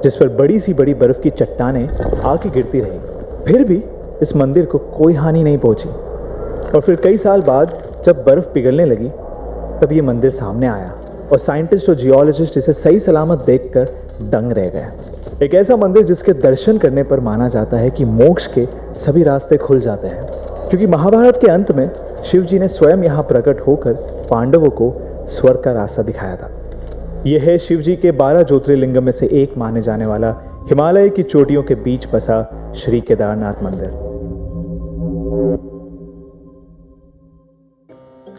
जिस पर बड़ी सी बड़ी बर्फ की चट्टानें आके गिरती रही। फिर भी इस मंदिर को कोई हानि नहीं पहुंची और फिर कई साल बाद जब बर्फ पिघलने लगी तब ये मंदिर सामने आया और साइंटिस्ट और जियोलॉजिस्ट इसे सही सलामत देखकर दंग रह गए। एक ऐसा मंदिर जिसके दर्शन करने पर माना जाता है कि मोक्ष के सभी रास्ते खुल जाते हैं, क्योंकि महाभारत के अंत में शिव जी ने स्वयं यहाँ प्रकट होकर पांडवों को स्वर्ग का रास्ता दिखाया था। यह है शिव जी के 12 ज्योतिर्लिंग में से एक माने जाने वाला हिमालय की चोटियों के बीच बसा श्री केदारनाथ मंदिर।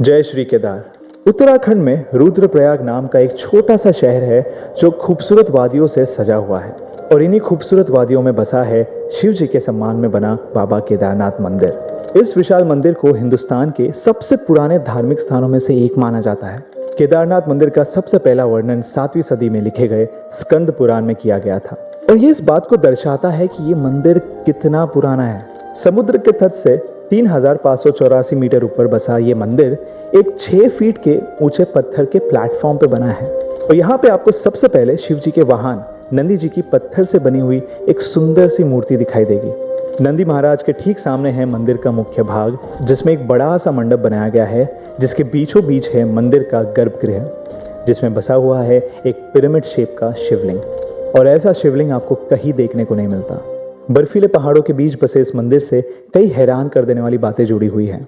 जय श्री केदार। उत्तराखंड में रुद्रप्रयाग नाम का एक छोटा सा शहर है जो खूबसूरत वादियों से सजा हुआ है और इन्हीं खूबसूरत वादियों में बसा है शिव जी के सम्मान में बना बाबा केदारनाथ मंदिर। इस विशाल मंदिर को हिंदुस्तान के सबसे पुराने धार्मिक स्थानों में से एक माना जाता है। केदारनाथ मंदिर का सबसे पहला वर्णन 7वीं सदी में लिखे गए स्कंद पुराण में किया गया था और ये इस बात को दर्शाता है कि ये मंदिर कितना पुराना है। समुद्र के तट से 3584 मीटर ऊपर बसा ये मंदिर एक 6 फीट के ऊंचे पत्थर के प्लेटफॉर्म पे बना है और यहाँ पे आपको सबसे पहले शिव जी के वाहन नंदी जी की पत्थर से बनी हुई एक सुंदर सी मूर्ति दिखाई देगी। नंदी महाराज के ठीक सामने है मंदिर का मुख्य भाग, जिसमें एक बड़ा सा मंडप बनाया गया है, जिसके बीचों बीच है मंदिर का गर्भगृह, जिसमें बसा हुआ है एक पिरामिड शेप का शिवलिंग। और ऐसा शिवलिंग आपको कहीं देखने को नहीं मिलता। बर्फीले पहाड़ों के बीच बसे इस मंदिर से कई हैरान कर देने वाली बातें जुड़ी हुई हैं।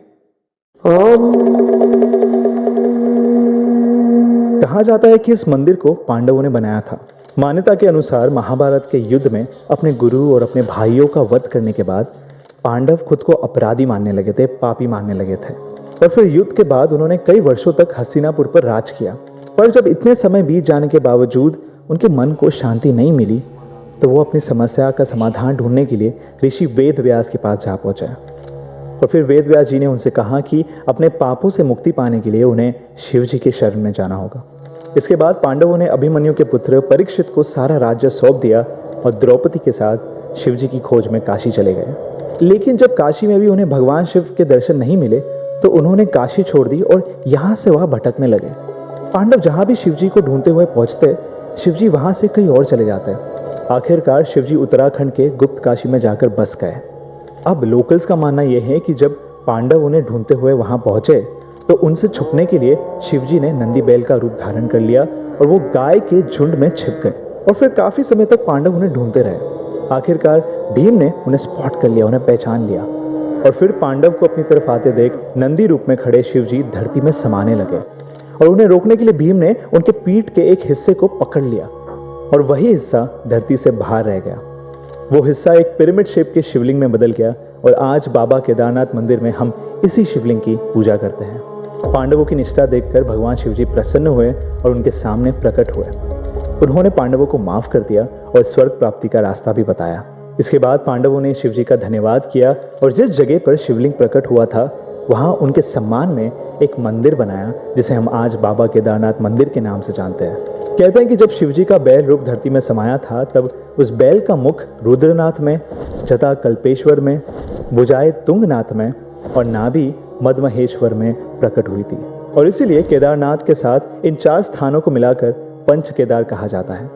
कहा जाता है कि इस मंदिर को पांडवों ने बनाया था। मान्यता के अनुसार महाभारत के युद्ध में अपने गुरु और अपने भाइयों का वध करने के बाद पांडव खुद को अपराधी मानने लगे थे, पापी मानने लगे थे और फिर युद्ध के बाद उन्होंने कई वर्षों तक हस्तिनापुर पर राज किया। पर जब इतने समय बीत जाने के बावजूद उनके मन को शांति नहीं मिली तो वो अपनी समस्या का समाधान ढूंढने के लिए ऋषि वेद व्यास के पास जा पहुंचे और फिर वेद व्यास जी ने उनसे कहा कि अपने पापों से मुक्ति पाने के लिए उन्हें शिव जी के शरण में जाना होगा। इसके बाद पांडवों ने अभिमन्यु के पुत्र परीक्षित को सारा राज्य सौंप दिया और द्रौपदी के साथ शिव जी की खोज में काशी चले गए। लेकिन जब काशी में भी उन्हें भगवान शिव के दर्शन नहीं मिले तो उन्होंने काशी छोड़ दी और यहाँ से वहाँ भटकने लगे। पांडव जहाँ भी शिव जी को ढूंढते हुए पहुँचते, शिव जी वहाँ से कहीं और चले जाते। आखिरकार शिव जी उत्तराखंड के गुप्त काशी में जाकर बस गए। अब लोकल्स का मानना यह है कि जब पांडव उन्हें ढूंढते हुए वहां पहुंचे तो उनसे छुपने के लिए शिव जी ने नंदी बैल का रूप धारण कर लिया और वो गाय के झुंड में छिप गए और फिर काफी समय तक पांडव उन्हें ढूंढते रहे। आखिरकार भीम ने उन्हें स्पॉट कर लिया, उन्हें पहचान लिया और फिर पांडव को अपनी तरफ आते देख नंदी रूप में खड़े शिव जी धरती में समाने लगे और उन्हें रोकने के लिए भीम ने उनके पीठ के एक हिस्से को पकड़ लिया और वही हिस्सा धरती से बाहर रह गया। वो हिस्सा एक पिरामिड शेप के शिवलिंग में बदल गया और आज बाबा केदारनाथ मंदिर में हम इसी शिवलिंग की पूजा करते हैं। पांडवों की निष्ठा देखकर भगवान शिव जी प्रसन्न हुए और उनके सामने प्रकट हुए। उन्होंने पांडवों को माफ कर दिया और स्वर्ग प्राप्ति का रास्ता भी बताया। इसके बाद पांडवों ने शिव जी का धन्यवाद किया और जिस जगह पर शिवलिंग प्रकट हुआ था वहाँ उनके सम्मान में एक मंदिर बनाया, जिसे हम आज बाबा केदारनाथ मंदिर के नाम से जानते हैं। कहते हैं कि जब शिव जी का बैल रूप धरती में समाया था तब उस बैल का मुख रुद्रनाथ में, जटा कल्पेश्वर में, भुजाएं तुंगनाथ में और नाभि मदमहेश्वर में प्रकट हुई थी और इसीलिए केदारनाथ के साथ इन 4 स्थानों को मिलाकर पंच केदार कहा जाता है।